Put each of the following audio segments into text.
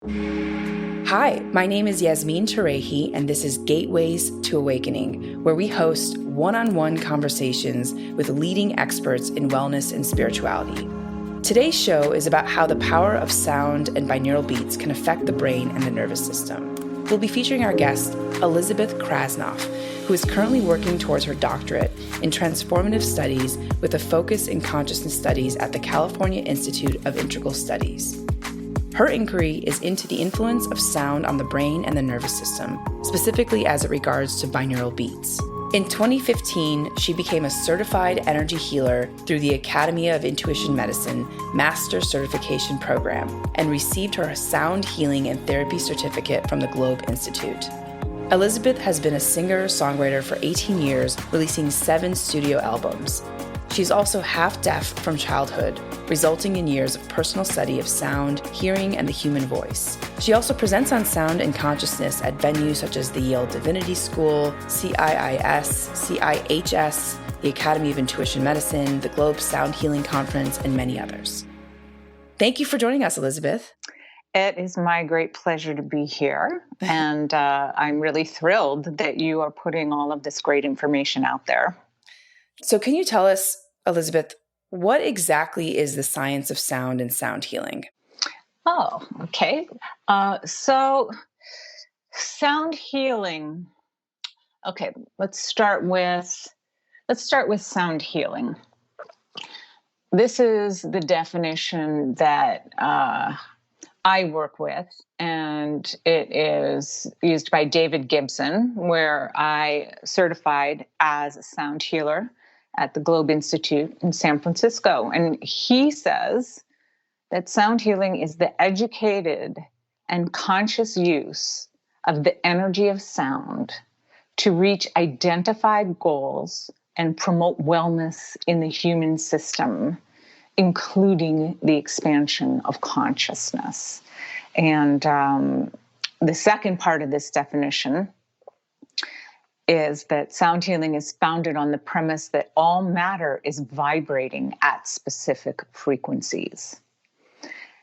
Hi, my name is Yasmin Tarehi, and this is Gateways to Awakening, where we host one-on-one conversations with leading experts in wellness and spirituality. Today's show is about how the power of sound and binaural beats can affect the brain and the nervous system. We'll be featuring our guest, Elizabeth Krasnoff, who is currently working towards her doctorate in Transformative Studies with a focus in consciousness studies at the California Institute of Integral Studies. Her inquiry is into the influence of sound on the brain and the nervous system, specifically as it regards to binaural beats. In 2015, she became a certified energy healer through the Academy of Intuition Medicine Master Certification Program and received her Sound Healing and Therapy Certificate from the Globe Institute. Elizabeth has been a singer-songwriter for 18 years, releasing 7 studio albums. She's also half-deaf from childhood, resulting in years of personal study of sound, hearing, and the human voice. She also presents on sound and consciousness at venues such as the Yale Divinity School, CIIS, CIHS, the Academy of Intuition Medicine, the Globe Sound Healing Conference, and many others. Thank you for joining us, Elizabeth. It is my great pleasure to be here, and I'm really thrilled that you are putting all of this great information out there. So can you tell us, Elizabeth, what exactly is the science of sound and sound healing? Oh, okay. So sound healing. Okay, let's start with sound healing. This is the definition that I work with, and it is used by David Gibson, where I certified as a sound healer at the Globe Institute in San Francisco. And he says that sound healing is the educated and conscious use of the energy of sound to reach identified goals and promote wellness in the human system, including the expansion of consciousness. And the second part of this definition is that sound healing is founded on the premise that all matter is vibrating at specific frequencies.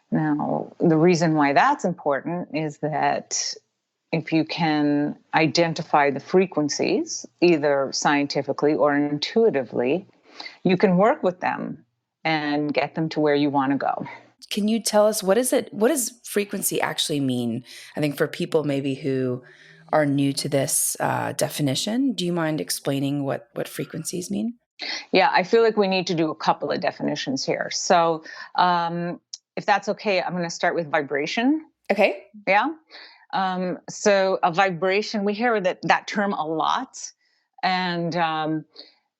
Now, the reason why that's important is that if you can identify the frequencies, either scientifically or intuitively, you can work with them and get them to where you want to go. Can you tell us what does frequency actually mean? I think for people maybe who are new to this definition, do you mind explaining what frequencies mean? Yeah, I feel like we need to do a couple of definitions here. So if that's okay, I'm going to start with vibration. Okay. Yeah. So a vibration, we hear that term a lot. And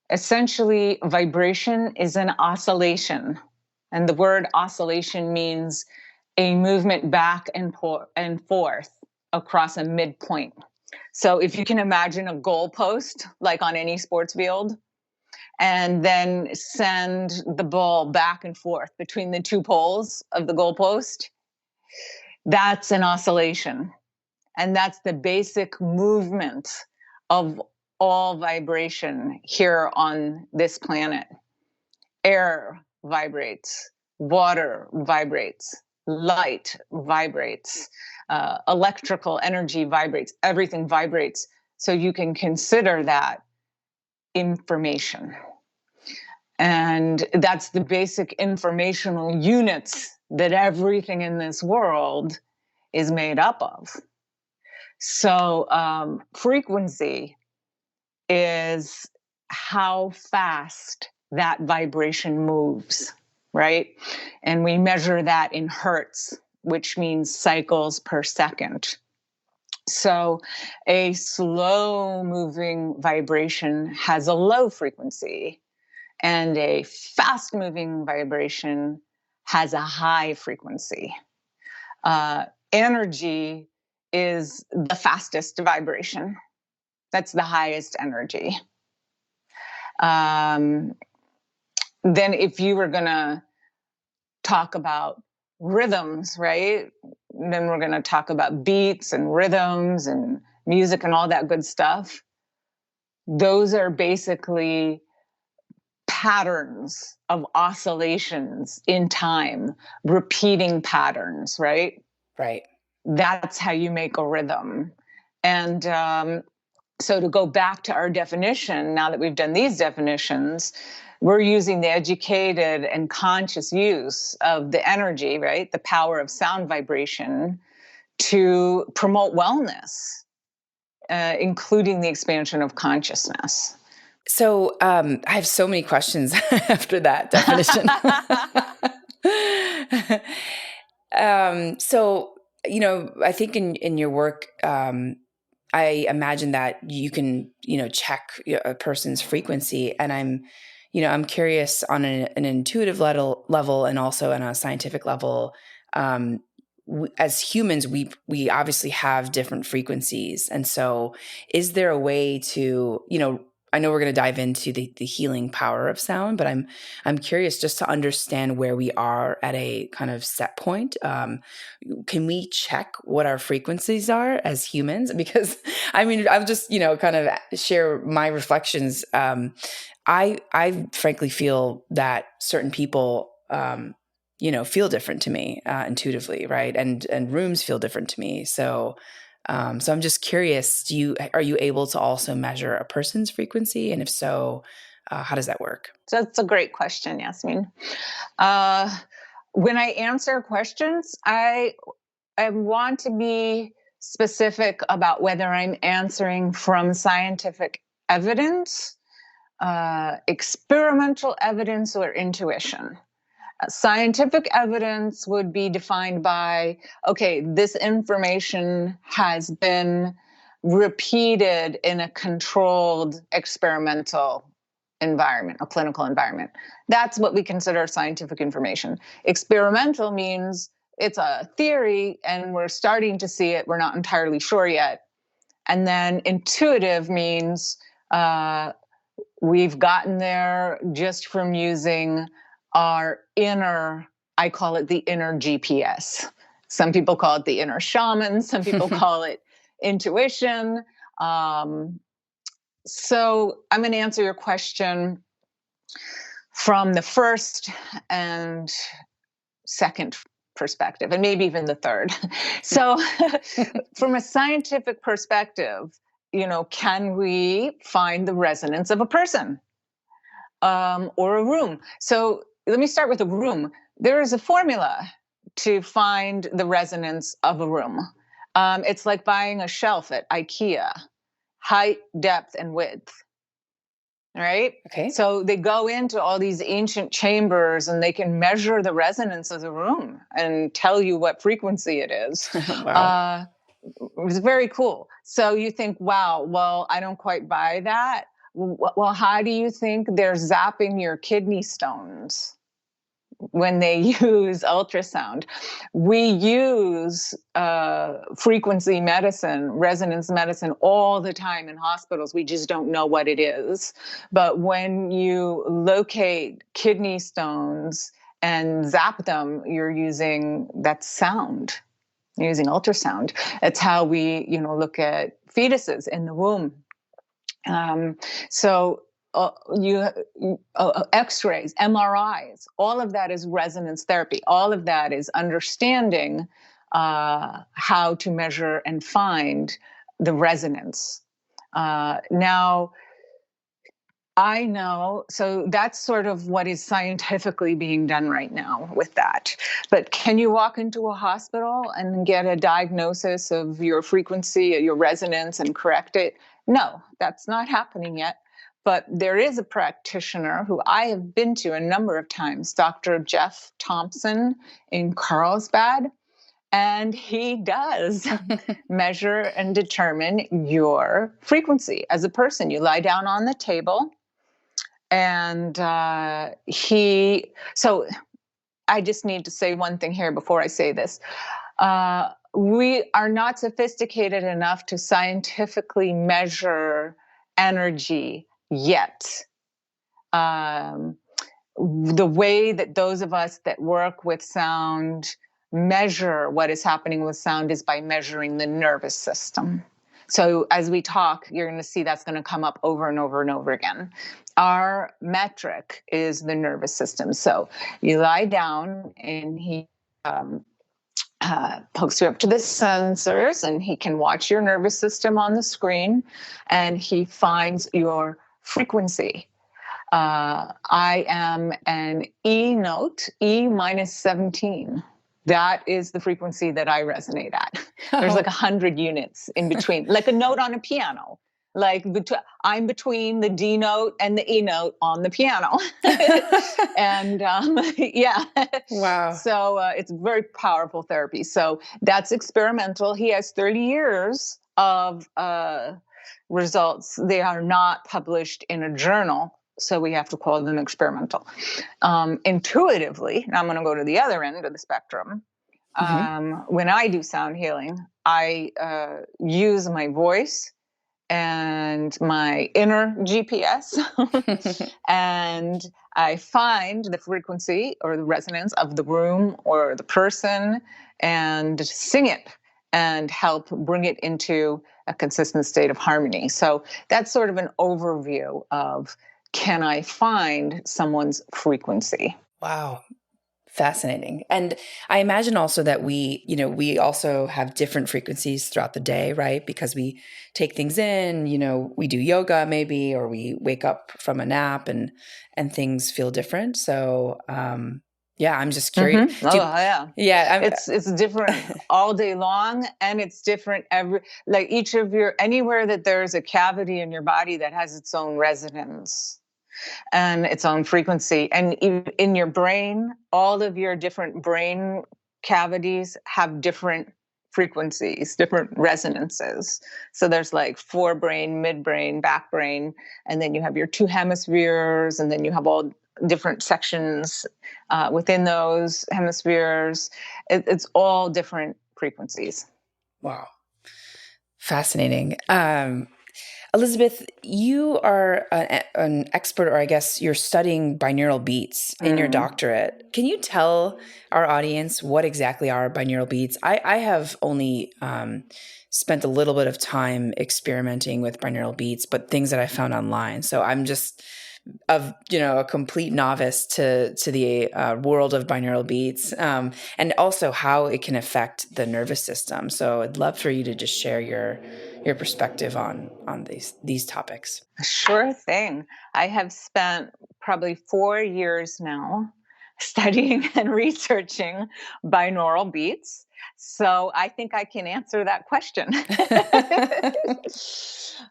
essentially, vibration is an oscillation. And the word oscillation means a movement back and forth across a midpoint. So if you can imagine a goalpost, like on any sports field, and then send the ball back and forth between the two poles of the goalpost, that's an oscillation. And that's the basic movement of all vibration here on this planet. Air vibrates, water vibrates, light vibrates, electrical energy vibrates, everything vibrates. So you can consider that information. And that's the basic informational units that everything in this world is made up of. So frequency is how fast that vibration moves, right? And we measure that in hertz, which means cycles per second. So a slow moving vibration has a low frequency, and a fast moving vibration has a high frequency. Energy is the fastest vibration. That's the highest energy. Then if you were going to talk about rhythms, right? Then we're going to talk about beats and rhythms and music and all that good stuff. Those are basically patterns of oscillations in time, repeating patterns, right? Right. that's how you make a rhythm. And so to go back to our definition, now that we've done these definitions, we're using the educated and conscious use of the energy, right? The power of sound vibration to promote wellness, including the expansion of consciousness. So I have so many questions after that definition. So, I think in your work, I imagine that you can, check a person's frequency, and I'm curious on an intuitive level and also on a scientific level. As humans, we obviously have different frequencies, and so is there a way to, I know we're going to dive into the healing power of sound, but I'm curious just to understand where we are at a kind of set point. Can we check what our frequencies are as humans? Because I'll just kind of share my reflections. I frankly feel that certain people feel different to me intuitively, right? And rooms feel different to me. So I'm just curious, are you able to also measure a person's frequency? And if so, how does that work? So that's a great question, Yasmin. When I answer questions, I want to be specific about whether I'm answering from scientific evidence, experimental evidence, or intuition. Scientific evidence would be defined by, okay, this information has been repeated in a controlled experimental environment, a clinical environment. That's what we consider scientific information. Experimental means it's a theory and we're starting to see it. We're not entirely sure yet. And then intuitive means we've gotten there just from using our inner, I call it the inner GPS. Some people call it the inner shaman. Some people call it intuition. So I'm going to answer your question from the first and second perspective, and maybe even the third. So from a scientific perspective, can we find the resonance of a person or a room? So let me start with a room. There is a formula to find the resonance of a room. It's like buying a shelf at IKEA, height, depth, and width. Right? Okay. So they go into all these ancient chambers and they can measure the resonance of the room and tell you what frequency it is. Wow. It was very cool. So you think, wow, well, I don't quite buy that. Well, how do you think they're zapping your kidney stones when they use ultrasound? We use frequency medicine, resonance medicine all the time in hospitals. We just don't know what it is. But when you locate kidney stones and zap them, you're using that sound. You're using ultrasound. It's how we, look at fetuses in the womb. X-rays, MRIs, all of that is resonance therapy. All of that is understanding how to measure and find the resonance. Now, I know, so that's sort of what is scientifically being done right now with that. But can you walk into a hospital and get a diagnosis of your frequency, your resonance, and correct it? No, that's not happening yet. But there is a practitioner who I have been to a number of times, Dr. Jeff Thompson in Carlsbad, and he does measure and determine your frequency as a person. You lie down on the table. And so I just need to say one thing here before I say this. We are not sophisticated enough to scientifically measure energy yet. The way that those of us that work with sound measure what is happening with sound is by measuring the nervous system. So as we talk, you're going to see that's going to come up over and over and over again. Our metric is the nervous system. So you lie down and he hooks you up to the sensors, and he can watch your nervous system on the screen, and he finds your frequency. I am an E note, E minus 17. That is the frequency that I resonate at. There's like 100 units in between, like a note on a piano. Like I'm between the D note and the E note on the piano. And yeah. Wow. So it's very powerful therapy. So that's experimental. He has 30 years of results. They are not published in a journal, so we have to call them experimental. Intuitively, and I'm going to go to the other end of the spectrum. When I do sound healing, I use my voice and my inner GPS, and I find the frequency or the resonance of the room or the person and sing it and help bring it into a consistent state of harmony. So that's sort of an overview of, can I find someone's frequency? Wow. Fascinating. And I imagine also that we also have different frequencies throughout the day, right? Because we take things in, we do yoga maybe, or we wake up from a nap and things feel different. So, yeah, I'm just curious. Mm-hmm. Yeah. Yeah. It's different all day long, and it's different anywhere that there's a cavity in your body that has its own resonance and its own frequency. And in your brain, all of your different brain cavities have different frequencies, different resonances. So there's like forebrain, midbrain, back brain, and then you have your two hemispheres, and then you have all different sections within those hemispheres. It's all different frequencies. Wow. Fascinating. Elizabeth, you are an expert, or I guess you're studying binaural beats in your doctorate. Can you tell our audience what exactly are binaural beats? I have only spent a little bit of time experimenting with binaural beats, but things that I found online. So I'm just a complete novice to the world of binaural beats, and also how it can affect the nervous system. So I'd love for you to just share your perspective on these topics. Sure thing. I have spent probably 4 years now studying and researching binaural beats. So I think I can answer that question.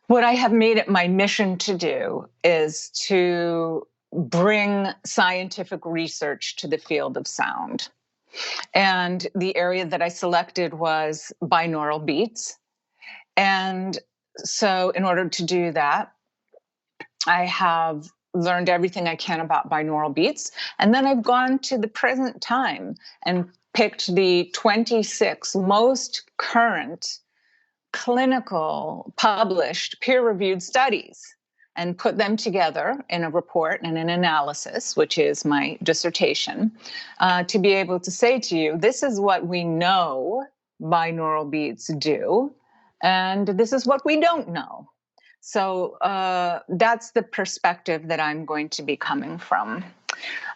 What I have made it my mission to do is to bring scientific research to the field of sound. And the area that I selected was binaural beats. And so in order to do that, I have learned everything I can about binaural beats. And then I've gone to the present time and picked the 26 most current clinical, published, peer-reviewed studies and put them together in a report and an analysis, which is my dissertation, to be able to say to you, this is what we know binaural beats do, and this is what we don't know. So that's the perspective that I'm going to be coming from.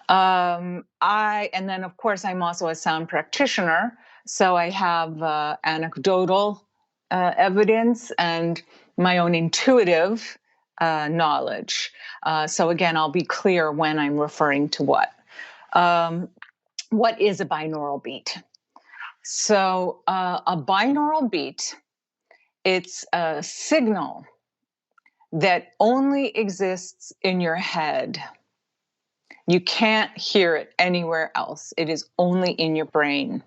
And then, of course, I'm also a sound practitioner, so I have anecdotal evidence and my own intuitive knowledge. So again, I'll be clear when I'm referring to what. What is a binaural beat? So a binaural beat, it's a signal that only exists in your head. You can't hear it anywhere else. It is only in your brain.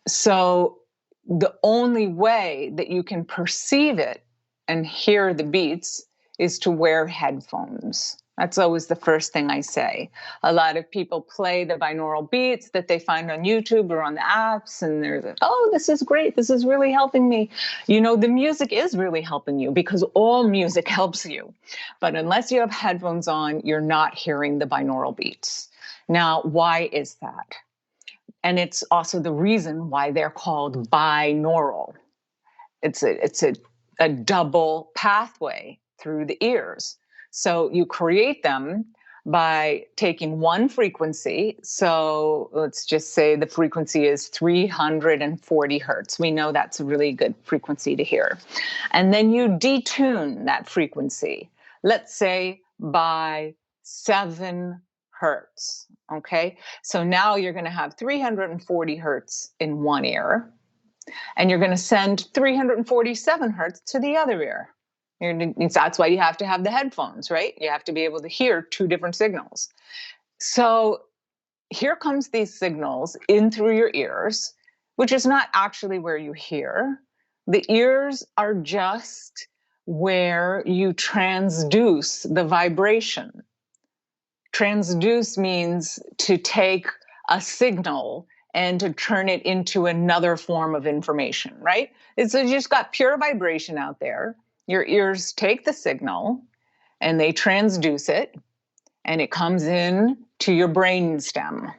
So the only way that you can perceive it and hear the beats is to wear headphones. That's always the first thing I say. A lot of people play the binaural beats that they find on YouTube or on the apps, and they're like, oh, this is great. This is really helping me. The music is really helping you because all music helps you. But unless you have headphones on, you're not hearing the binaural beats. Now, why is that? And it's also the reason why they're called binaural. It's a double pathway through the ears. So you create them by taking one frequency. So let's just say the frequency is 340 hertz. We know that's a really good frequency to hear. And then you detune that frequency, let's say by 7 hertz. Okay. So now you're going to have 340 hertz in one ear, and you're going to send 347 hertz to the other ear. That's why you have to have the headphones, right? You have to be able to hear two different signals. So here comes these signals in through your ears, which is not actually where you hear. The ears are just where you transduce the vibration. Transduce means to take a signal and to turn it into another form of information, right? So you just got pure vibration out there. Your ears take the signal and they transduce it, and it comes in to your brain stem.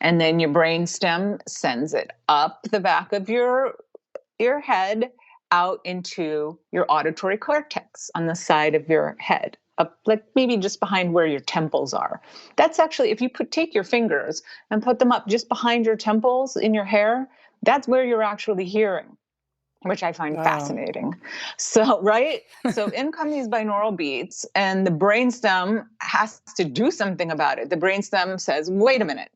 And then your brain stem sends it up the back of your head out into your auditory cortex on the side of your head, up like maybe just behind where your temples are. That's actually, if you take your fingers and put them up just behind your temples in your hair, that's where you're actually hearing, which I find fascinating. So, right? So in come these binaural beats, and the brainstem has to do something about it. The brainstem says, wait a minute,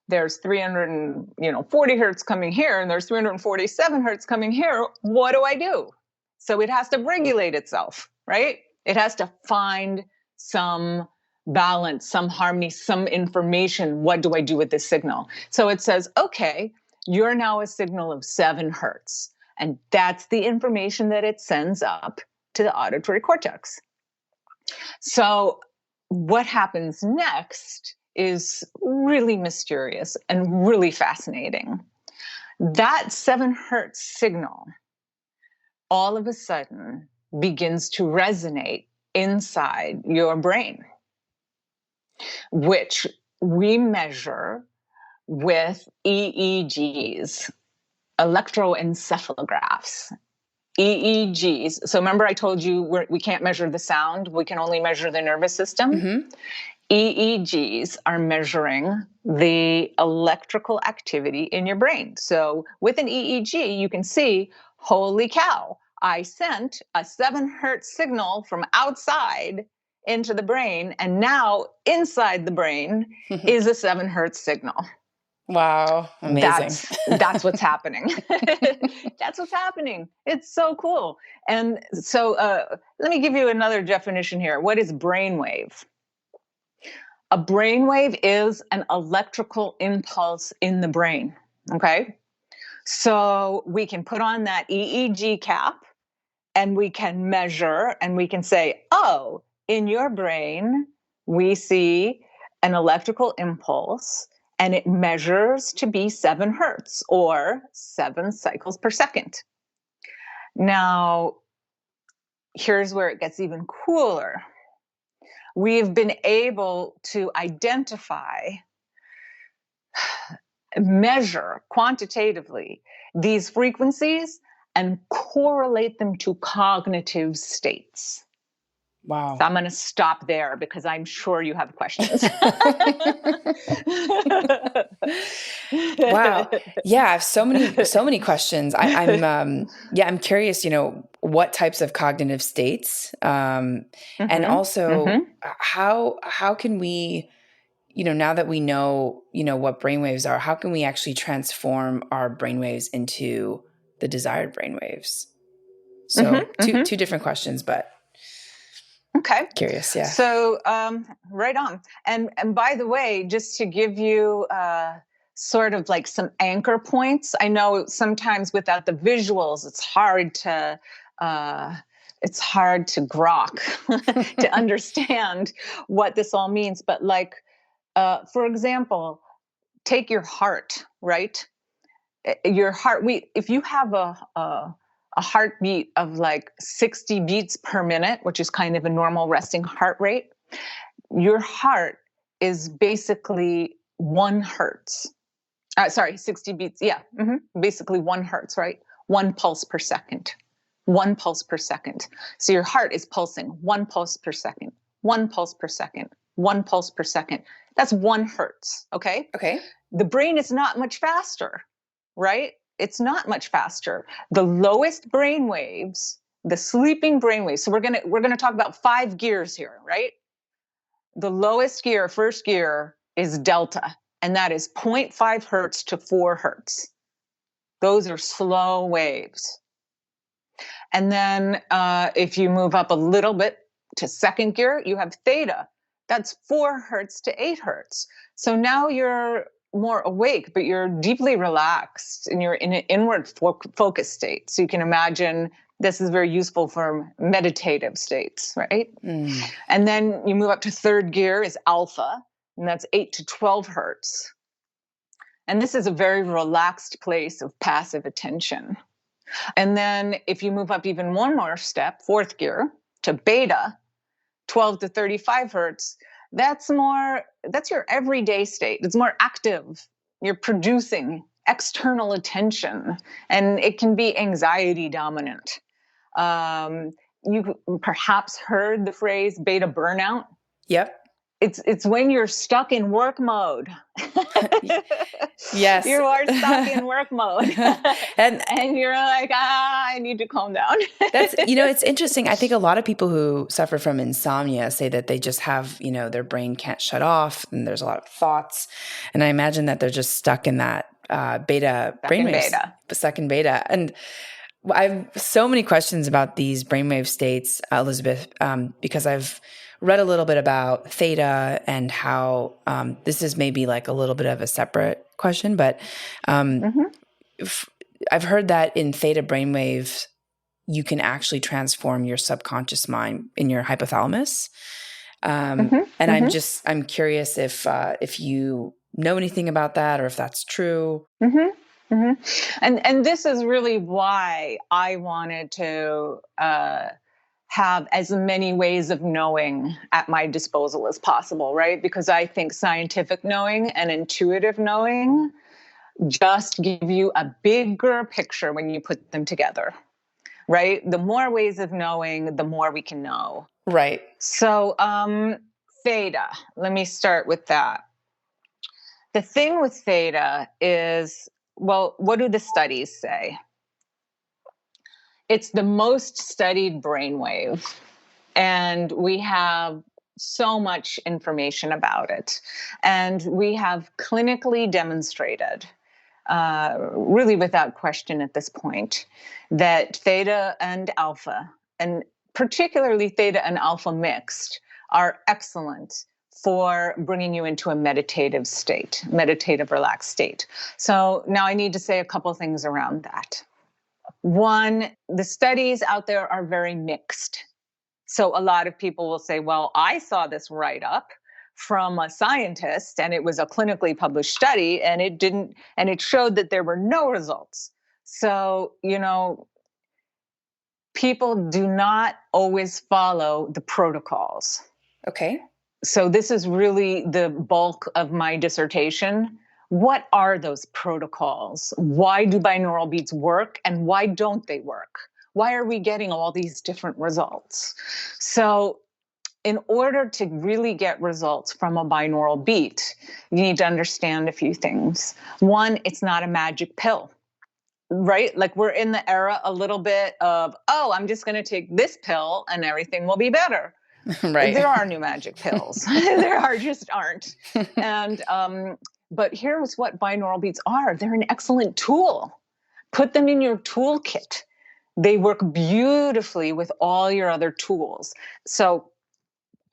there's 340 hertz coming here, and there's 347 hertz coming here. What do I do? So it has to regulate itself, right? It has to find some balance, some harmony, some information. What do I do with this signal? So it says, okay, you're now a signal of 7 hertz. And that's the information that it sends up to the auditory cortex. So what happens next is really mysterious and really fascinating. That 7 hertz signal all of a sudden begins to resonate inside your brain, which we measure with EEGs, electroencephalographs. EEGs. So remember I told you we can't measure the sound. We can only measure the nervous system. Mm-hmm. EEGs are measuring the electrical activity in your brain. So with an EEG, you can see, holy cow, I sent a 7 hertz signal from outside into the brain, and now inside the brain is a 7 hertz signal. Wow. Amazing. That's what's happening. That's what's happening. It's so cool. And so let me give you another definition here. What is brainwave? A brainwave is an electrical impulse in the brain. Okay. So we can put on that EEG cap and we can measure and we can say, oh, in your brain, we see an electrical impulse, and it measures to be 7 hertz or 7 cycles per second. Now, here's where it gets even cooler. We've been able to identify, measure quantitatively these frequencies and correlate them to cognitive states. Wow. So I'm going to stop there because I'm sure you have questions. Wow. Yeah, I have so many questions. I'm curious, what types of cognitive states, and also how can we, now that we know, what brainwaves are, how can we actually transform our brainwaves into the desired brainwaves? So two different questions, but okay. Curious, yeah. So right on. And by the way, just to give you sort of like some anchor points, I know sometimes without the visuals, it's hard to grok, to understand what this all means. But like, for example, take your heart, right? Your heart. If you have a heartbeat of like 60 beats per minute, which is kind of a normal resting heart rate, your heart is basically 1 hertz. 60 beats. Yeah. Basically 1 hertz, right? 1 pulse per second. 1 pulse per second. So your heart is pulsing 1 pulse per second, 1 pulse per second, 1 pulse per second. That's 1 hertz, okay? Okay. The brain is not much faster, right? It's not much faster. The lowest brain waves, the sleeping brain waves. So we're gonna talk about 5 gears here, right? The lowest gear, first gear, is delta, and that is 0.5 hertz to 4 hertz. Those are slow waves. And then if you move up a little bit to second gear, you have theta. That's 4 hertz to 8 hertz. So now you're more awake, but you're deeply relaxed and you're in an inward focus state. So you can imagine this is very useful for meditative states, right? And then you move up to third gear is alpha, and that's 8 to 12 hertz. And this is a very relaxed place of passive attention. And then if you move up even one more step, fourth gear, to beta, 12 to 35 hertz, that's your everyday state. It's more active. You're producing external attention, and it can be anxiety dominant. You perhaps heard the phrase beta burnout. Yep. It's when you're stuck in work mode. Yes. You are stuck in work mode. and you're like, I need to calm down. That's, it's interesting. I think a lot of people who suffer from insomnia say that they just have, their brain can't shut off and there's a lot of thoughts. And I imagine that they're just stuck in that beta brainwaves. Stuck in beta. And I have so many questions about these brainwave states, Elizabeth, because I've read a little bit about theta and how this is maybe like a little bit of a separate question, but I've heard that in theta brainwaves, you can actually transform your subconscious mind in your hypothalamus. I'm curious if you know anything about that or if that's true. And this is really why I wanted to have as many ways of knowing at my disposal as possible, right? Because I think scientific knowing and intuitive knowing just give you a bigger picture when you put them together, right? The more ways of knowing, the more we can know. Right. So theta, let me start with that. The thing with theta is, well, what do the studies say? It's the most studied brainwave, and we have so much information about it. And we have clinically demonstrated, really without question at this point, that theta and alpha, and particularly theta and alpha mixed, are excellent for bringing you into a meditative state, meditative relaxed state. So now I need to say a couple things around that. One, the studies out there are very mixed. So a lot of people will say, well, I saw this write-up from a scientist and it was a clinically published study and it showed that there were no results. So, people do not always follow the protocols. Okay. So this is really the bulk of my dissertation. What are those protocols? Why do binaural beats work and why don't they work? Why are we getting all these different results? So in order to really get results from a binaural beat, you need to understand a few things. One, it's not a magic pill, right? Like we're in the era a little bit of, I'm just going to take this pill and everything will be better. Right. There are no magic pills. Just aren't. And, but here's what binaural beats are. They're an excellent tool. Put them in your toolkit. They work beautifully with all your other tools. So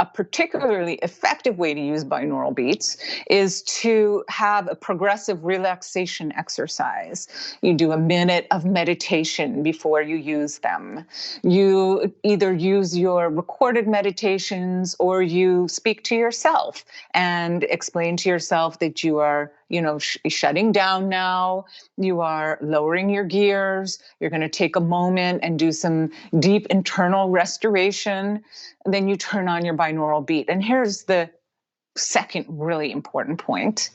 a particularly effective way to use binaural beats is to have a progressive relaxation exercise. You do a minute of meditation before you use them. You either use your recorded meditations or you speak to yourself and explain to yourself that you are, shutting down now. You are lowering your gears. You're going to take a moment and do some deep internal restoration. Then you turn on your binaural beat. And here's the second really important point.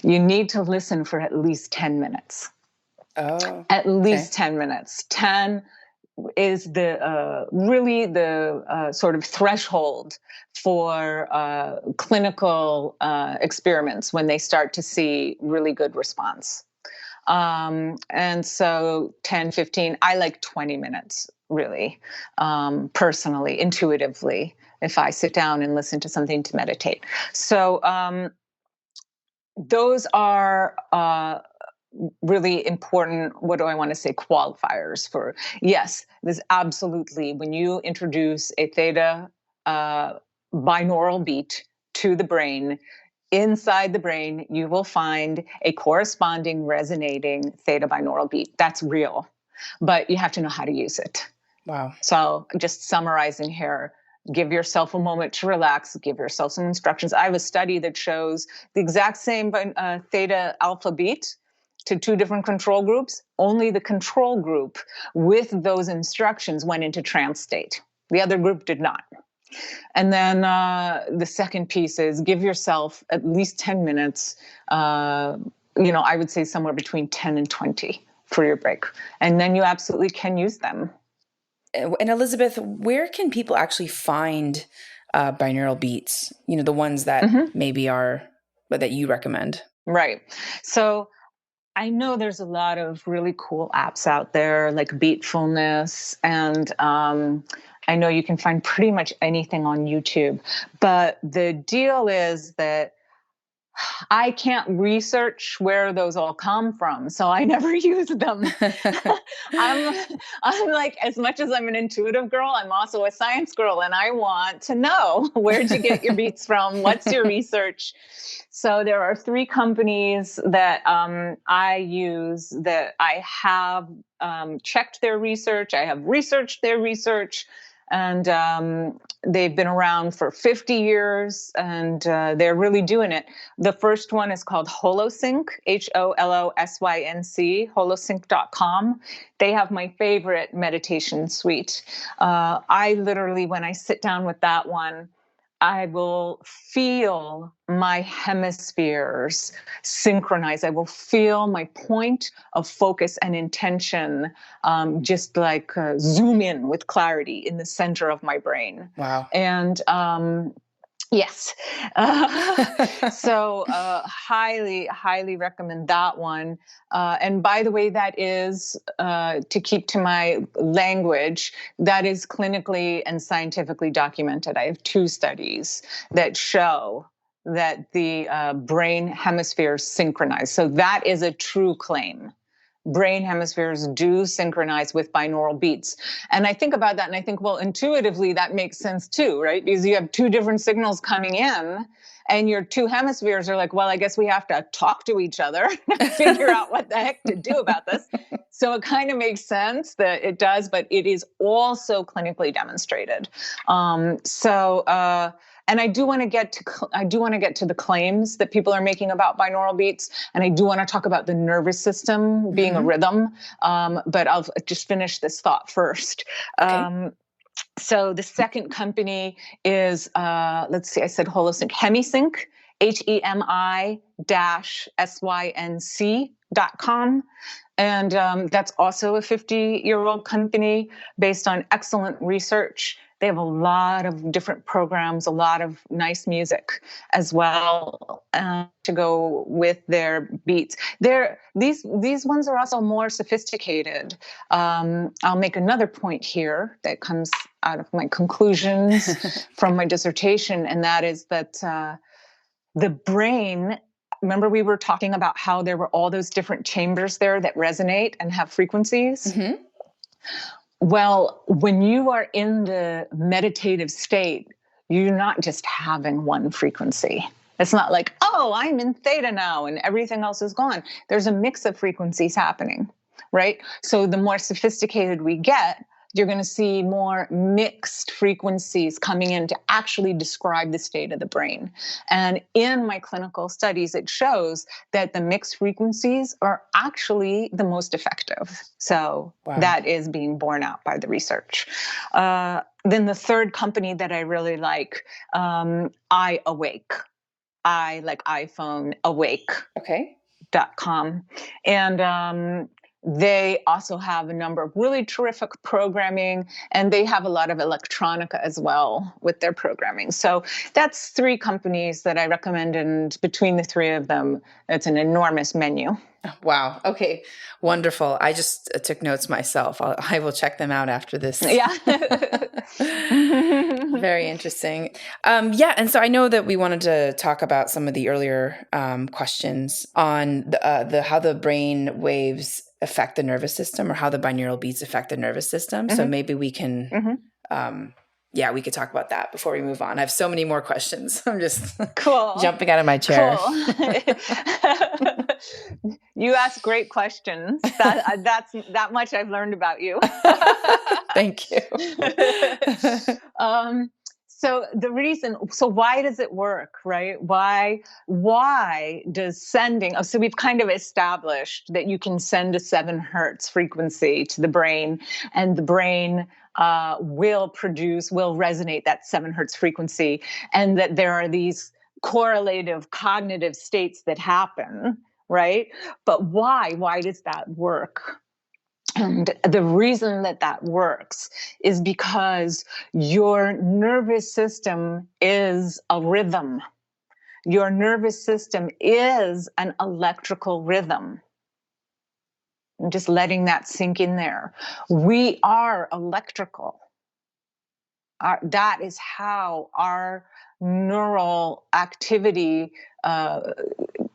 You need to listen for at least 10 minutes. Oh, at least 10 minutes. 10, is the really the sort of threshold for clinical experiments when they start to see really good response. And so 10, 15, I like 20 minutes, really, personally, intuitively, if I sit down and listen to something to meditate. So those are really important, what do I want to say, qualifiers for, yes, there's absolutely, when you introduce a theta binaural beat to the brain, inside the brain, you will find a corresponding resonating theta binaural beat. That's real, but you have to know how to use it. Wow. So just summarizing here, give yourself a moment to relax, give yourself some instructions. I have a study that shows the exact same theta alpha beat to two different control groups. Only the control group with those instructions went into trance state. The other group did not. And then the second piece is give yourself at least 10 minutes, I would say somewhere between 10 and 20 for your break. And then you absolutely can use them. And Elizabeth, where can people actually find binaural beats? The ones that maybe are, but that you recommend. Right. So I know there's a lot of really cool apps out there like Beatfulness, and I know you can find pretty much anything on YouTube. But the deal is that I can't research where those all come from, so I never use them. I'm like, as much as I'm an intuitive girl, I'm also a science girl, and I want to know, where'd you get your beats from? What's your research? So there are 3 companies that I use that I have checked their research. I have researched their research. And they've been around for 50 years, and they're really doing it. The first one is called Holosync, HOLOSYNC, holosync.com. They have my favorite meditation suite. I literally, when I sit down with that one, I will feel my hemispheres synchronize. I will feel my point of focus and intention just like zoom in with clarity in the center of my brain. Wow. And yes. So highly, highly recommend that one. And by the way, that is, to keep to my language, that is clinically and scientifically documented. I have 2 studies that show that the brain hemispheres synchronize. So that is a true claim. Brain hemispheres do synchronize with binaural beats. And I think about that and I think, well, intuitively that makes sense too, right? Because you have 2 different signals coming in and your 2 hemispheres are like, well, I guess we have to talk to each other and figure out what the heck to do about this. So it kind of makes sense that it does, but it is also clinically demonstrated. And I do want to get to the claims that people are making about binaural beats, and I do want to talk about the nervous system being a rhythm. But I'll just finish this thought first. Okay. So the second company is, let's see, I said Holosync, Hemisync, HEMI-SYNC.com. And that's also a 50-year-old company based on excellent research. They have a lot of different programs, a lot of nice music as well to go with their beats. These ones are also more sophisticated. I'll make another point here that comes out of my conclusions from my dissertation, and that is that the brain, remember we were talking about how there were all those different chambers there that resonate and have frequencies? Mm-hmm. Well, when you are in the meditative state, you're not just having one frequency. It's not like, oh, I'm in theta now and everything else is gone. There's a mix of frequencies happening, right? So the more sophisticated we get, you're going to see more mixed frequencies coming in to actually describe the state of the brain. And in my clinical studies, it shows that the mixed frequencies are actually the most effective. So that is being borne out by the research. Then the third company that I really like, I Awake. I like iPhone, awake. Okay. .com. And They also have a number of really terrific programming, and they have a lot of electronica as well with their programming. So that's 3 companies that I recommend, and between the 3 of them, it's an enormous menu. Wow. Okay. Wonderful. I just took notes myself. I will check them out after this. Yeah. Very interesting. Yeah. And so I know that we wanted to talk about some of the earlier questions on the how the brain waves affect the nervous system, or how the binaural beats affect the nervous system. So maybe we can, we could talk about that before we move on. I have so many more questions. I'm just jumping out of my chair. Cool. You ask great questions. That's that much I've learned about you. Thank you. So why does it work, right? Why does sending, so we've kind of established that you can send a 7 hertz frequency to the brain, and the brain will resonate that 7 hertz frequency, and that there are these correlative cognitive states that happen, right? But why does that work? And the reason that works is because your nervous system is a rhythm. Your nervous system is an electrical rhythm. I'm just letting that sink in there. We are electrical. That is how our neural activity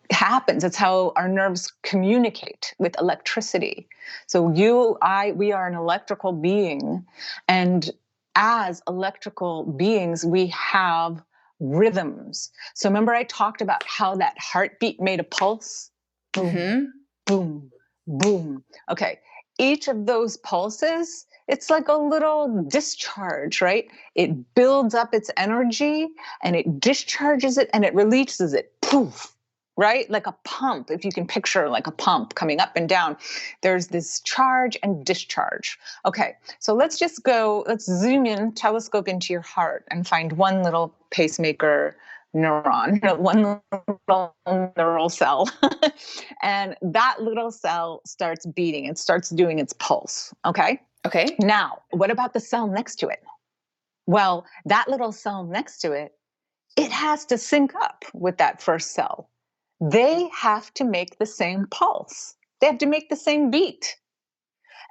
happens. It's how our nerves communicate with electricity. So we are an electrical being, and as electrical beings, we have rhythms. So remember I talked about how that heartbeat made a pulse? Boom, boom, boom. Okay. Each of those pulses, it's like a little discharge, right? It builds up its energy and it discharges it and it releases it. Poof. Right? Like a pump, if you can picture like a pump coming up and down. There's this charge and discharge. Okay, so let's zoom in, telescope into your heart and find one little pacemaker neuron, one little neural cell. And that little cell starts beating. It starts doing its pulse. Okay? Okay. Now, what about the cell next to it? Well, that little cell next to it, it has to sync up with that first cell. They have to make the same pulse. They have to make the same beat.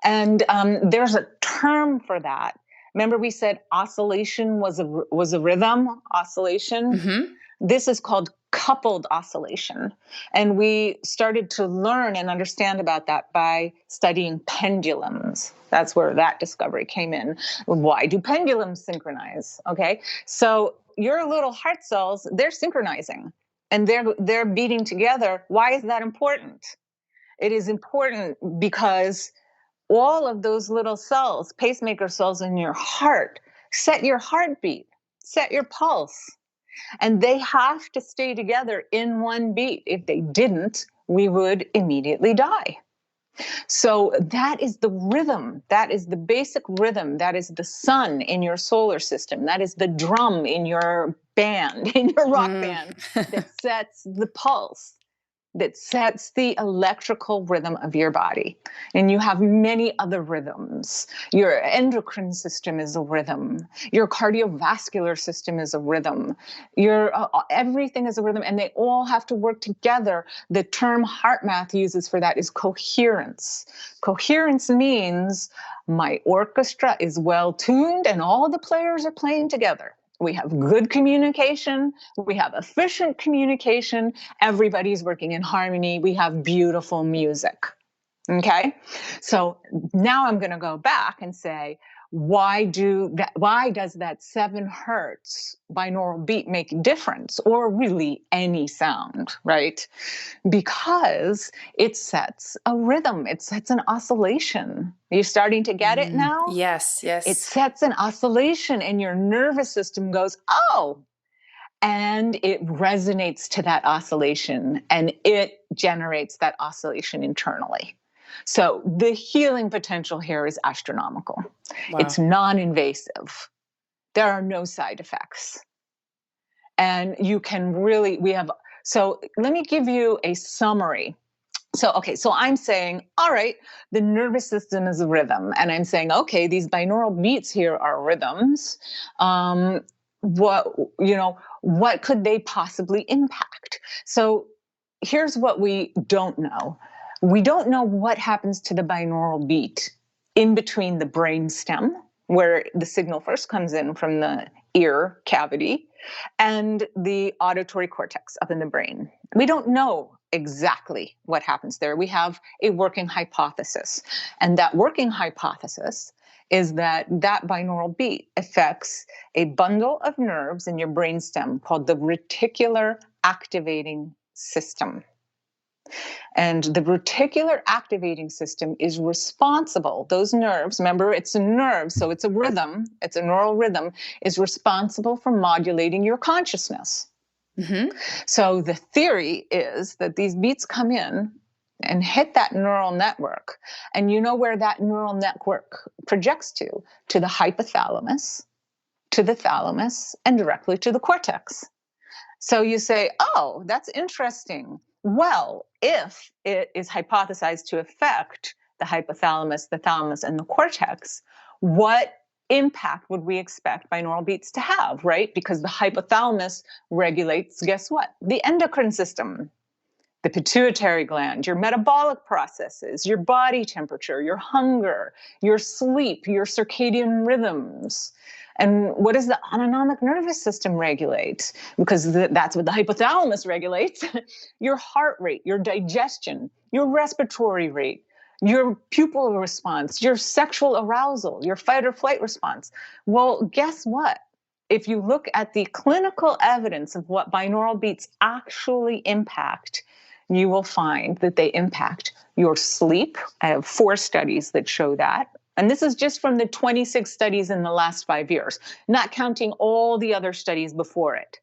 And there's a term for that. Remember we said oscillation was a rhythm, oscillation? Mm-hmm. This is called coupled oscillation. And we started to learn and understand about that by studying pendulums. That's where that discovery came in. Why do pendulums synchronize? Okay, so your little heart cells, they're synchronizing. And they're beating together. Why is that important? It is important because all of those little cells, pacemaker cells in your heart, set your heartbeat, set your pulse. And they have to stay together in one beat. If they didn't, we would immediately die. So that is the rhythm. That is the basic rhythm. That is the sun in your solar system. That is the drum in your band, in your rock band, that sets the pulse, that sets the electrical rhythm of your body. And you have many other rhythms. Your endocrine system is a rhythm. Your cardiovascular system is a rhythm. Your everything is a rhythm, and they all have to work together. The term HeartMath uses for that is coherence. Coherence means my orchestra is well tuned and all the players are playing together. We have good communication. We have efficient communication. Everybody's working in harmony. We have beautiful music. Okay. So now I'm going to go back and say, why does that 7 hertz binaural beat make a difference, or really any sound, right? Because it sets a rhythm. It sets an oscillation. Are you starting to get it now? Yes. It sets an oscillation and your nervous system goes, oh, and it resonates to that oscillation and it generates that oscillation internally. So the healing potential here is astronomical. Wow. It's non-invasive. There are no side effects. And you can really, so let me give you a summary. So I'm saying, all right, the nervous system is a rhythm. And I'm saying, okay, these binaural beats here are rhythms. What could they possibly impact? So here's what we don't know. We don't know what happens to the binaural beat in between the brain stem, where the signal first comes in from the ear cavity, and the auditory cortex up in the brain. We don't know exactly what happens there. We have a working hypothesis. And that working hypothesis is that binaural beat affects a bundle of nerves in your brainstem called the reticular activating system. And the reticular activating system is responsible. Those nerves, remember, it's a nerve, so it's a rhythm, it's a neural rhythm, is responsible for modulating your consciousness. Mm-hmm. So the theory is that these beats come in and hit that neural network. And you know where that neural network projects to the hypothalamus, to the thalamus, and directly to the cortex. So you say, oh, that's interesting. Well, if it is hypothesized to affect the hypothalamus, the thalamus, and the cortex, what impact would we expect binaural beats to have, right? Because the hypothalamus regulates, guess what? The endocrine system, the pituitary gland, your metabolic processes, your body temperature, your hunger, your sleep, your circadian rhythms. And what does the autonomic nervous system regulate? Because that's what the hypothalamus regulates. Your heart rate, your digestion, your respiratory rate, your pupil response, your sexual arousal, your fight or flight response. Well, guess what? If you look at the clinical evidence of what binaural beats actually impact, you will find that they impact your sleep. I have 4 studies that show that. And this is just from the 26 studies in the last 5 years, not counting all the other studies before it.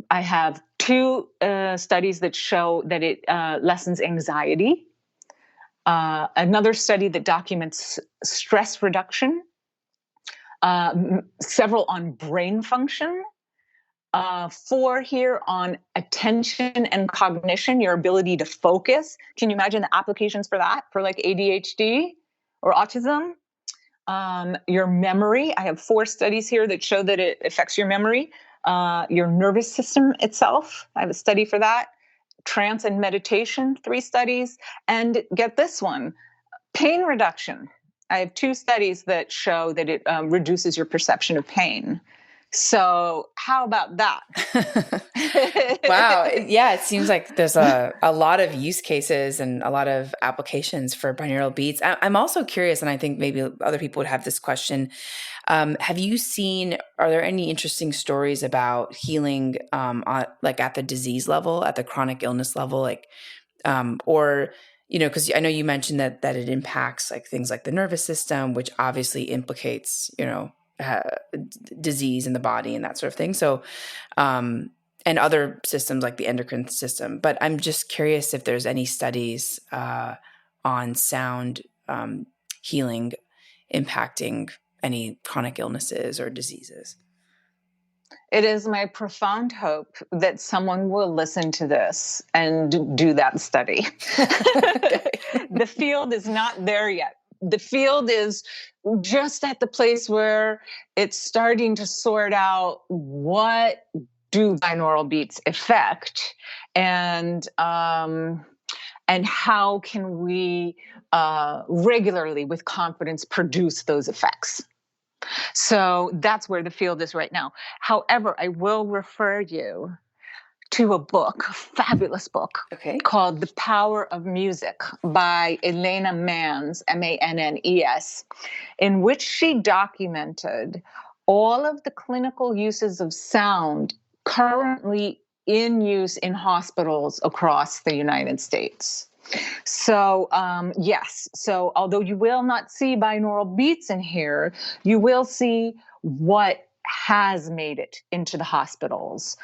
I have 2 studies that show that it lessens anxiety. Another study that documents stress reduction. Several on brain function. 4 here on attention and cognition, your ability to focus. Can you imagine the applications for that, for like ADHD or autism? Your memory. I have 4 studies here that show that it affects your memory. Your nervous system itself. I have a study for that. Trance and meditation, 3 studies. And get this one, pain reduction. I have 2 studies that show that it reduces your perception of pain. So how about that? Wow. Yeah, it seems like there's a lot of use cases and a lot of applications for binaural beats. I'm also curious, and I think maybe other people would have this question. Have you seen, are there any interesting stories about healing like at the disease level, at the chronic illness level, like, or, because I know you mentioned that it impacts like things like the nervous system, which obviously implicates, disease in the body and that sort of thing. So, and other systems like the endocrine system. But I'm just curious if there's any studies on sound healing impacting any chronic illnesses or diseases. It is my profound hope that someone will listen to this and do that study. The field is not there yet. The field is just at the place where it's starting to sort out what do binaural beats affect, and how can we regularly with confidence produce those effects. So that's where the field is right now. However, I will refer you to a book, a fabulous book, called The Power of Music by Elena Mannes, Mannes, in which she documented all of the clinical uses of sound currently in use in hospitals across the United States. So, yes. So although you will not see binaural beats in here, you will see what has made it into the hospitals.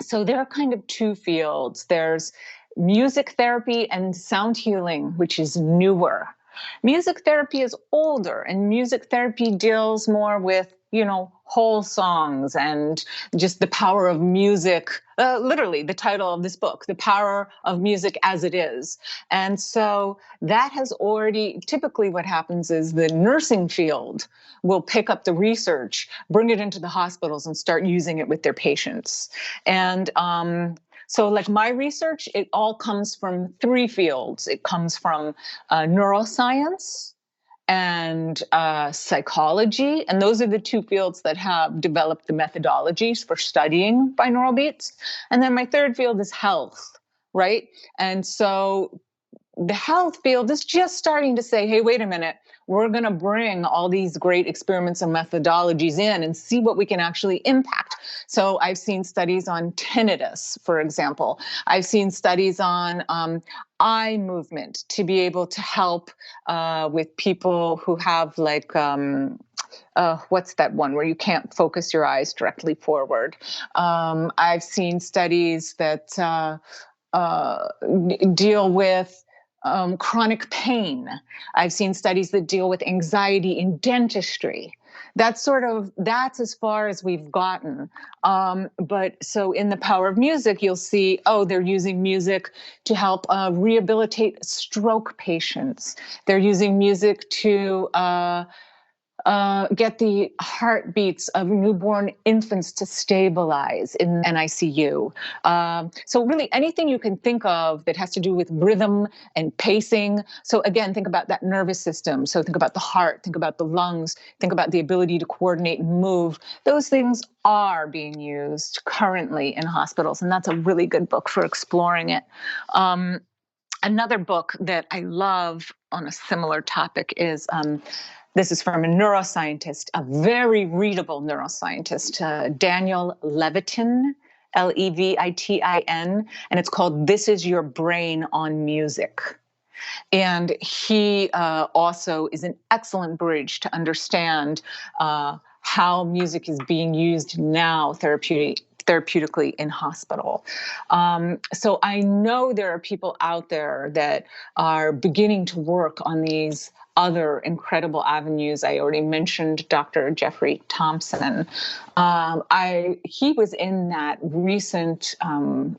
So there are kind of 2 fields. There's music therapy and sound healing, which is newer. Music therapy is older, and music therapy deals more with whole songs and just the power of music, literally the title of this book, The Power of Music as It Is. And so that has already, typically what happens is the nursing field will pick up the research, bring it into the hospitals and start using it with their patients. And so like my research, it all comes from three fields. It comes from neuroscience and psychology. And those are the two fields that have developed the methodologies for studying binaural beats. And then my third field is health, right? And so the health field is just starting to say, hey, wait a minute, we're going to bring all these great experiments and methodologies in and see what we can actually impact. So I've seen studies on tinnitus, for example. I've seen studies on eye movement to be able to help with people who have like, what's that one where you can't focus your eyes directly forward? I've seen studies that deal with chronic pain. I've seen studies that deal with anxiety in dentistry. That's as far as we've gotten. But so in The Power of Music, you'll see, they're using music to help rehabilitate stroke patients. They're using music to get the heartbeats of newborn infants to stabilize in NICU. So really anything you can think of that has to do with rhythm and pacing. So again, think about that nervous system. So think about the heart, think about the lungs, think about the ability to coordinate and move. Those things are being used currently in hospitals, and that's a really good book for exploring it. Another book that I love on a similar topic is this is from a neuroscientist, a very readable neuroscientist, Daniel Levitin, Levitin, and it's called This Is Your Brain on Music. And he also is an excellent bridge to understand how music is being used now therapeutically in hospital. So I know there are people out there that are beginning to work on these other incredible avenues. I already mentioned Dr. Jeffrey Thompson. He was in that recent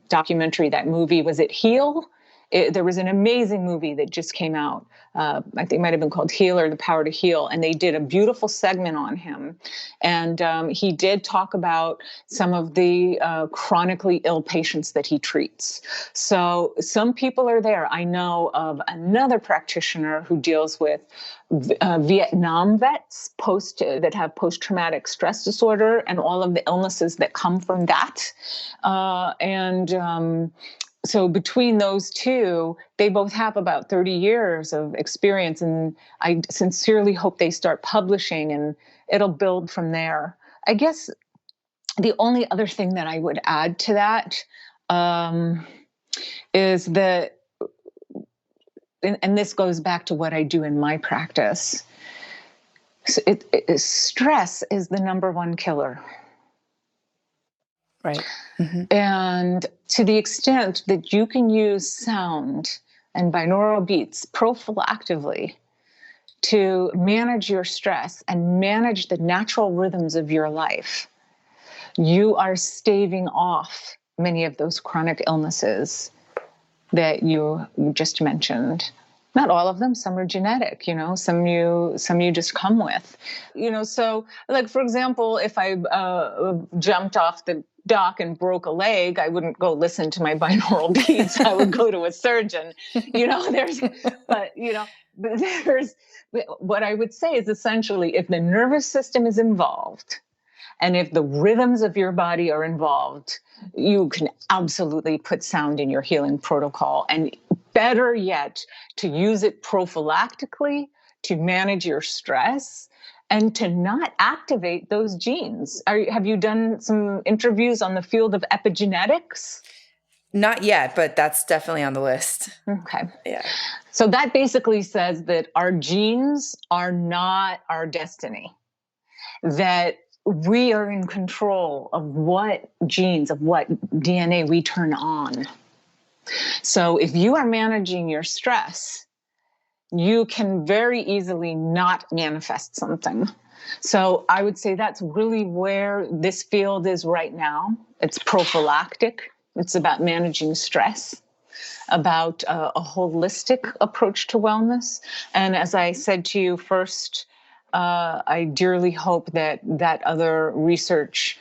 documentary, that movie, was it Heal? There was an amazing movie that just came out. I think it might have been called Heal or The Power to Heal. And they did a beautiful segment on him. And he did talk about some of the chronically ill patients that he treats. So some people are there. I know of another practitioner who deals with Vietnam vets that have post-traumatic stress disorder and all of the illnesses that come from that. So between those two, they both have about 30 years of experience, and I sincerely hope they start publishing and it'll build from there. I guess the only other thing that I would add to that is that, and this goes back to what I do in my practice, stress is the number one killer. Right. Mm-hmm. And to the extent that you can use sound and binaural beats prophylactically to manage your stress and manage the natural rhythms of your life, you are staving off many of those chronic illnesses that you just mentioned. Not all of them. Some are genetic, some you just come with, so like, for example, if I jumped off the dock and broke a leg, I wouldn't go listen to my binaural beats. I would go to a surgeon, but what I would say is essentially, if the nervous system is involved and if the rhythms of your body are involved, you can absolutely put sound in your healing protocol. And better yet, to use it prophylactically to manage your stress and to not activate those genes. Have you done some interviews on the field of epigenetics? Not yet, but that's definitely on the list. Okay. Yeah. So that basically says that our genes are not our destiny, that we are in control of what genes, of what DNA we turn on. So if you are managing your stress, you can very easily not manifest something. So I would say that's really where this field is right now. It's prophylactic. It's about managing stress, about a holistic approach to wellness. And as I said to you first, I dearly hope that that other research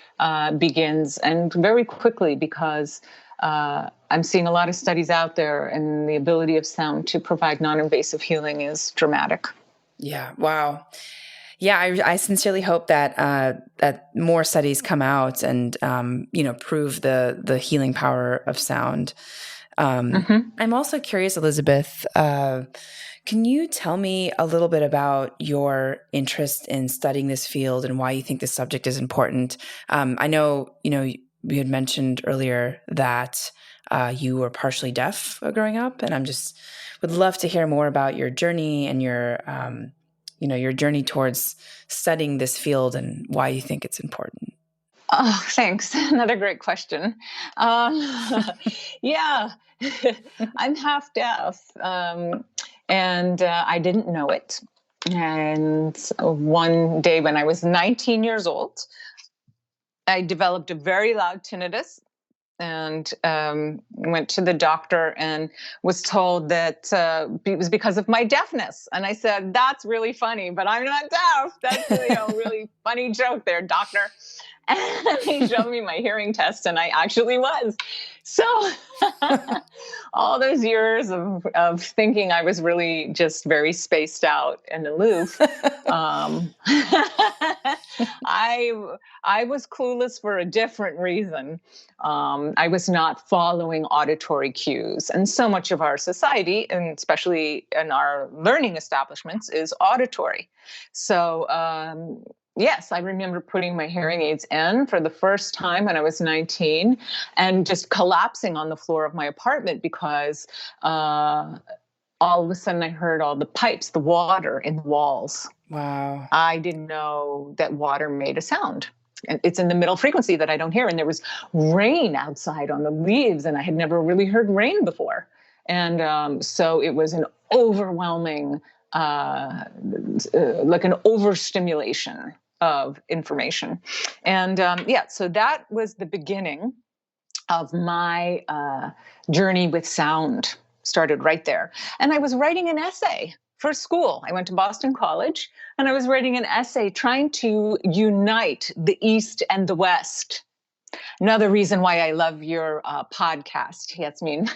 begins, and very quickly, because I'm seeing a lot of studies out there, and the ability of sound to provide non-invasive healing is dramatic. Yeah. Wow. Yeah, I sincerely hope that that more studies come out and prove the healing power of sound. I'm also curious, Elizabeth. Can you tell me a little bit about your interest in studying this field and why you think this subject is important? I know we had mentioned earlier that you were partially deaf growing up, and would love to hear more about your journey and your journey towards studying this field and why you think it's important. Oh, thanks. Another great question. Yeah, I'm half deaf, and I didn't know it. And one day when I was 19 years old, I developed a very loud tinnitus, and went to the doctor and was told that it was because of my deafness. And I said, "That's really funny, but I'm not deaf. That's a really funny joke there, doctor." And he showed me my hearing test, and I actually was. So all those years of thinking I was really just very spaced out and aloof, I was clueless for a different reason. I was not following auditory cues. And so much of our society, and especially in our learning establishments, is auditory. So yes, I remember putting my hearing aids in for the first time when I was 19 and just collapsing on the floor of my apartment because all of a sudden I heard all the pipes, the water in the walls. Wow. I didn't know that water made a sound. It's in the middle frequency that I don't hear. And there was rain outside on the leaves, and I had never really heard rain before. And so it was an overwhelming, like an overstimulation of information. And so that was the beginning of my journey with sound. Started right there. And I was writing an essay for school. I went to Boston College, and I was writing an essay trying to unite the East and the West. Another reason why I love your podcast, Yasmin.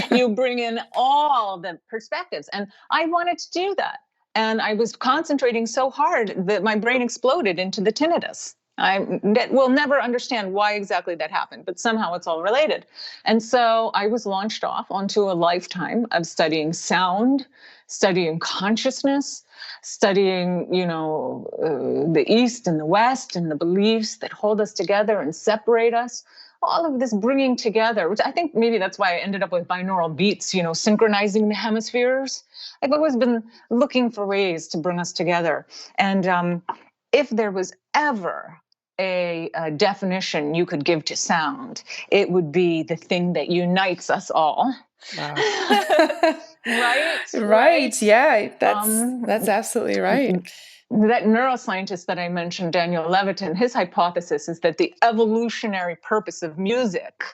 You bring in all the perspectives, and I wanted to do that. And I was concentrating so hard that my brain exploded into the tinnitus. I will never understand why exactly that happened, but somehow it's all related. And so I was launched off onto a lifetime of studying sound, studying consciousness, studying, the East and the West and the beliefs that hold us together and separate us. All of this bringing together, which I think maybe that's why I ended up with binaural beats, synchronizing the hemispheres. I've always been looking for ways to bring us together. And if there was ever a definition you could give to sound, it would be the thing that unites us all. Wow. Right? Right. Yeah, that's absolutely right. That neuroscientist that I mentioned, Daniel Levitin, his hypothesis is that the evolutionary purpose of music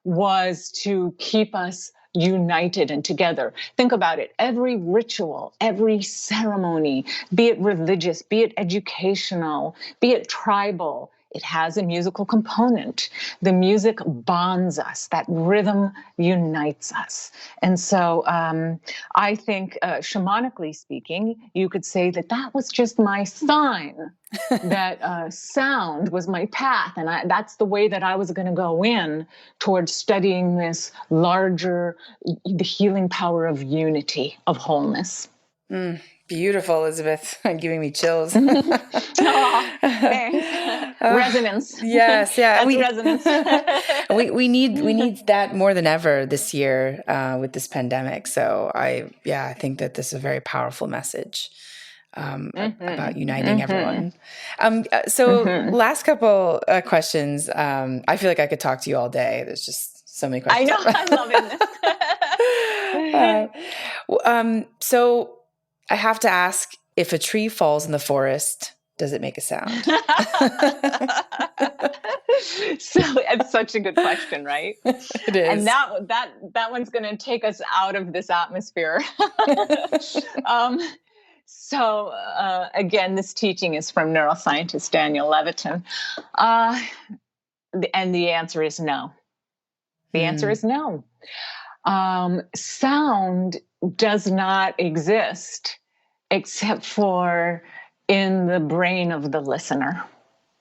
was to keep us united and together. Think about it. Every ritual, every ceremony, be it religious, be it educational, be it tribal, it has a musical component. The music bonds us. That rhythm unites us. And so I think, shamanically speaking, you could say that that was just my sign that sound was my path. And that's the way that I was going to go in towards studying this larger, the healing power of unity, of wholeness. Beautiful, Elizabeth. Giving me chills. Oh, thanks. Resonance. Yes, yeah. Resonance. we need that more than ever this year with this pandemic. So I think that this is a very powerful message about uniting everyone. So last couple questions. I feel like I could talk to you all day. There's just so many questions. I know. I'm loving this. So I have to ask, if a tree falls in the forest, does it make a sound? So it's such a good question, right? It And is. that one's going to take us out of this atmosphere. um, Again, this teaching is from neuroscientist Daniel Levitin. And the answer is no. The answer is no. Sound does not exist except for in the brain of the listener.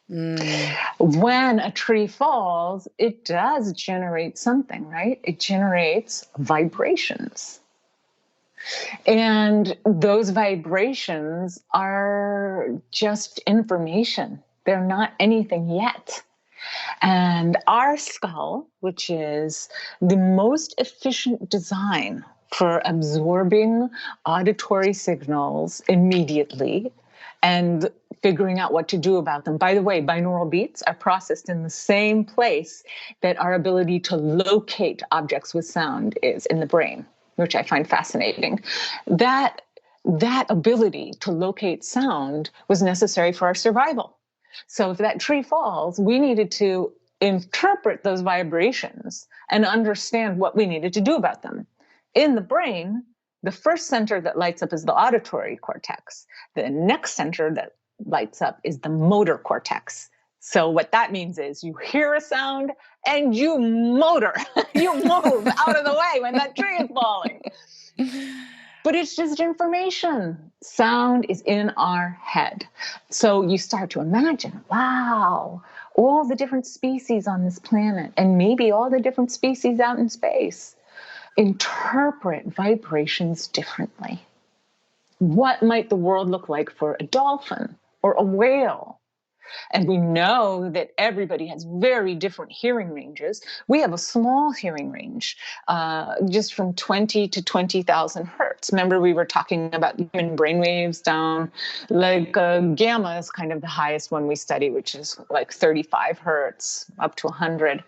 When a tree falls, it does generate something, right? It generates vibrations. And those vibrations are just information. They're not anything yet. And our skull, which is the most efficient design for absorbing auditory signals immediately and figuring out what to do about them. By the way, binaural beats are processed in the same place that our ability to locate objects with sound is in the brain, which I find fascinating. That ability to locate sound was necessary for our survival. So if that tree falls, we needed to interpret those vibrations and understand what we needed to do about them. In the brain, the first center that lights up is the auditory cortex. The next center that lights up is the motor cortex. So what that means is you hear a sound and you motor. You move out of the way when that tree is falling. But it's just information. Sound is in our head. So you start to imagine, wow, all the different species on this planet, and maybe all the different species out in space, interpret vibrations differently. What might the world look like for a dolphin or a whale? And we know that everybody has very different hearing ranges. We have a small hearing range, just from 20 to 20,000 hertz. Remember, we were talking about human brainwaves down, like gamma is kind of the highest one we study, which is like 35 hertz up to 100.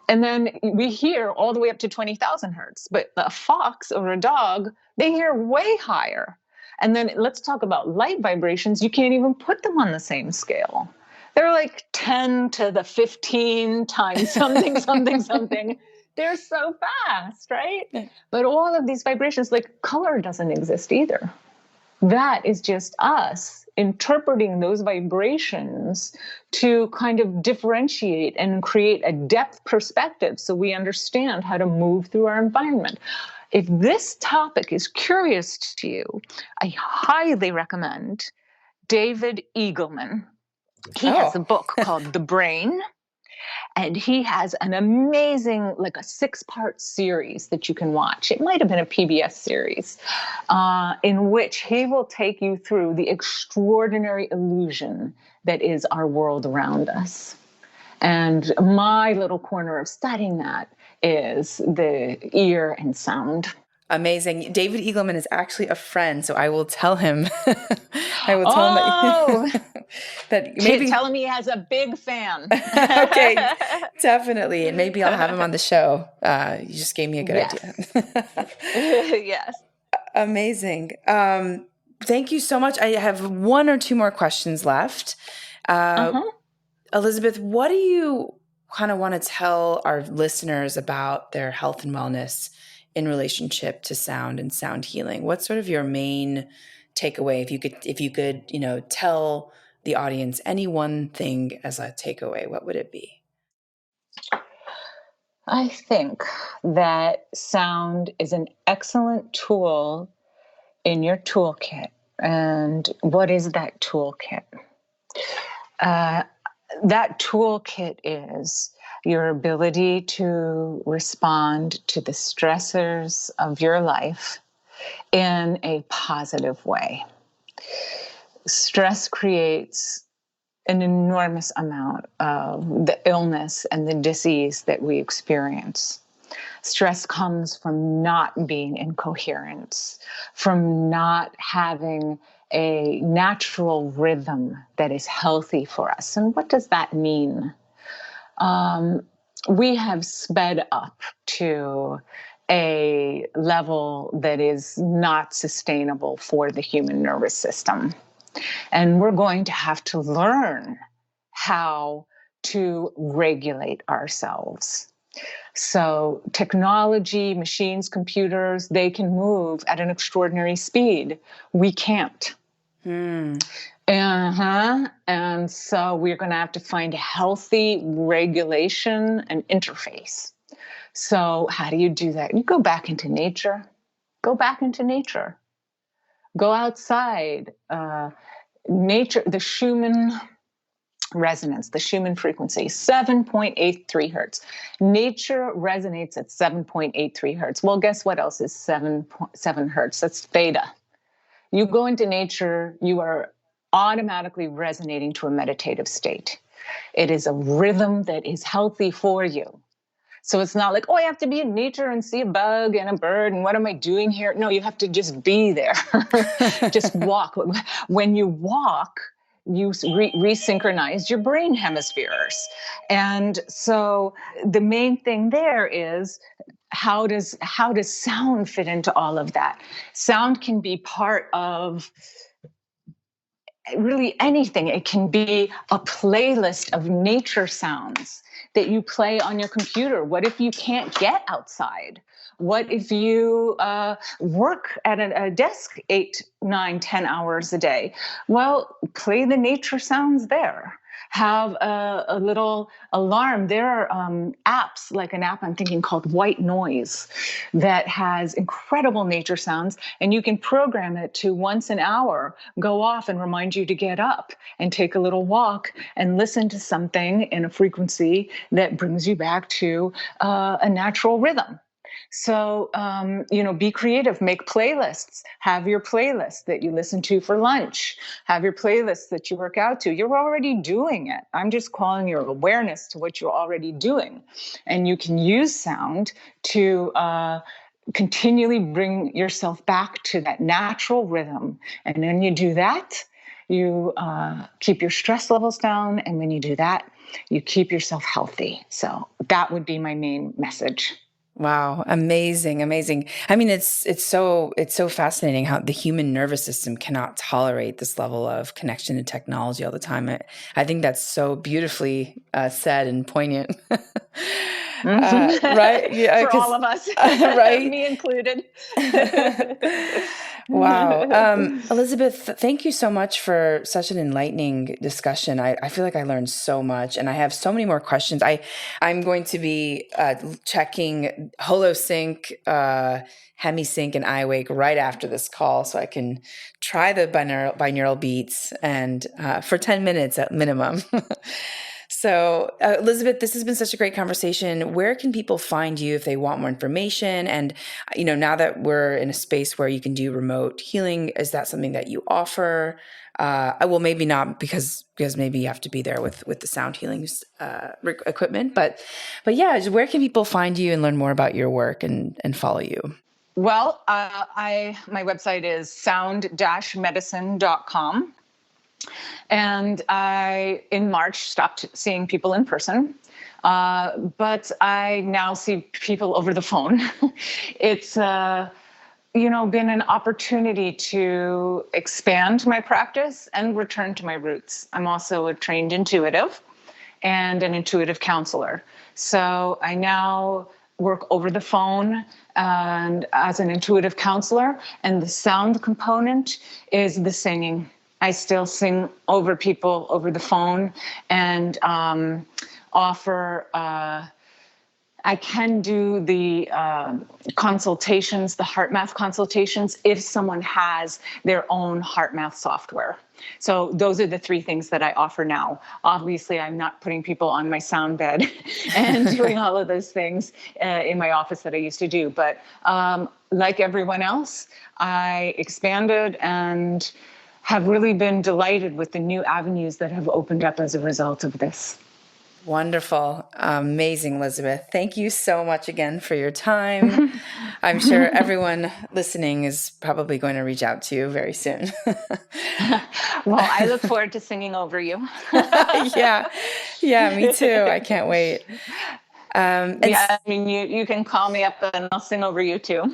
And then we hear all the way up to 20,000 hertz. But a fox or a dog, they hear way higher. And then let's talk about light vibrations. You can't even put them on the same scale. They're like 10 to the 15 times something, something. They're so fast, right? But all of these vibrations, like color doesn't exist either. That is just us interpreting those vibrations to kind of differentiate and create a depth perspective so we understand how to move through our environment. If this topic is curious to you, I highly recommend David Eagleman. He has a book called The Brain, and he has an amazing, like a 6-part series that you can watch. It might have been a PBS series in which he will take you through the extraordinary illusion that is our world around us. And my little corner of studying that is the ear and sound. Amazing. David Eagleman is actually a friend, so I will tell him. I will tell him that maybe tell him he has a big fan. Okay, definitely, and maybe I'll have him on the show. You just gave me a good idea. Yes. Amazing. Thank you so much. I have 1 or 2 more questions left. Elizabeth, what do you kind of want to tell our listeners about their health and wellness in relationship to sound and sound healing? What's sort of your main takeaway? If you could, tell the audience any one thing as a takeaway, what would it be? I think that sound is an excellent tool in your toolkit. And what is that toolkit? That toolkit is your ability to respond to the stressors of your life in a positive way. Stress creates an enormous amount of the illness and the disease that we experience. Stress comes from not being in coherence, from not having a natural rhythm that is healthy for us. And what does that mean? We have sped up to a level that is not sustainable for the human nervous system. And we're going to have to learn how to regulate ourselves. So technology, machines, computers, they can move at an extraordinary speed. We can't. And so we're going to have to find a healthy regulation and interface. So how do you do that? You go back into nature. Go back into nature. Go outside. Nature, the Schumann resonance, the Schumann frequency, 7.83 hertz. Nature resonates at 7.83 hertz. Well, guess what else is 7 hertz? That's theta. You go into nature, you are automatically resonating to a meditative state. It is a rhythm that is healthy for you. So it's not like, oh, I have to be in nature and see a bug and a bird, and what am I doing here? No, you have to just be there. Just walk. When you walk, you resynchronize your brain hemispheres. And so the main thing there is, how does sound fit into all of that? Sound can be part of really anything. It can be a playlist of nature sounds that you play on your computer. What if you can't get outside? What if you work at a desk 8, 9, 10 hours a day? Well, play the nature sounds there. Have a little alarm. There are apps, like an app I'm thinking called White Noise, that has incredible nature sounds, and you can program it to once an hour go off and remind you to get up and take a little walk and listen to something in a frequency that brings you back to a natural rhythm. So, be creative, make playlists, have your playlist that you listen to for lunch, have your playlists that you work out to. You're already doing it. I'm just calling your awareness to what you're already doing. And you can use sound to continually bring yourself back to that natural rhythm. And then you do that, you keep your stress levels down. And when you do that, you keep yourself healthy. So that would be my main message. Wow. Amazing. Amazing. I mean, it's so fascinating how the human nervous system cannot tolerate this level of connection to technology all the time. I think that's so beautifully said and poignant. Right? Yeah, for all of us, right? Me included. Wow. Elizabeth, thank you so much for such an enlightening discussion. I feel like I learned so much, and I have so many more questions. I'm going to be checking HoloSync, HemiSync, and iWake right after this call, so I can try the binaural beats and for 10 minutes at minimum. So, Elizabeth, this has been such a great conversation. Where can people find you if they want more information? And, now that we're in a space where you can do remote healing, is that something that you offer? Well, maybe not because maybe you have to be there with the sound healing equipment. But yeah, where can people find you and learn more about your work and follow you? Well, my website is sound-medicine.com. And I, in March, stopped seeing people in person, but I now see people over the phone. It's, been an opportunity to expand my practice and return to my roots. I'm also a trained intuitive and an intuitive counselor. So I now work over the phone and as an intuitive counselor, and the sound component is the singing. I still sing over people over the phone and offer, I can do the consultations, the heart math consultations, if someone has their own heart math software. So those are the 3 things that I offer now. Obviously, I'm not putting people on my sound bed and doing all of those things in my office that I used to do. But like everyone else, I expanded and have really been delighted with the new avenues that have opened up as a result of this. Wonderful. Amazing, Elizabeth. Thank you so much again for your time. I'm sure everyone listening is probably going to reach out to you very soon. Well, I look forward to singing over you. Yeah, me too. I can't wait. Yeah, I mean, you can call me up and I'll sing over you too.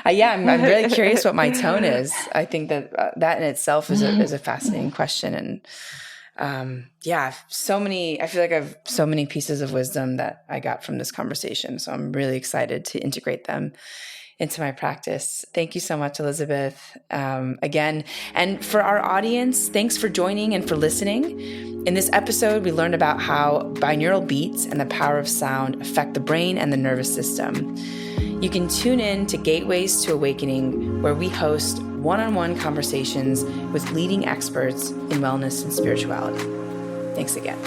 Yeah, I'm really curious what my tone is. I think that that in itself is a fascinating question. And I feel like I have so many pieces of wisdom that I got from this conversation. So I'm really excited to integrate them into my practice. Thank you so much, Elizabeth, again. And for our audience, thanks for joining and for listening. In this episode, we learned about how binaural beats and the power of sound affect the brain and the nervous system. You can tune in to Gateways to Awakening, where we host one-on-one conversations with leading experts in wellness and spirituality. Thanks again.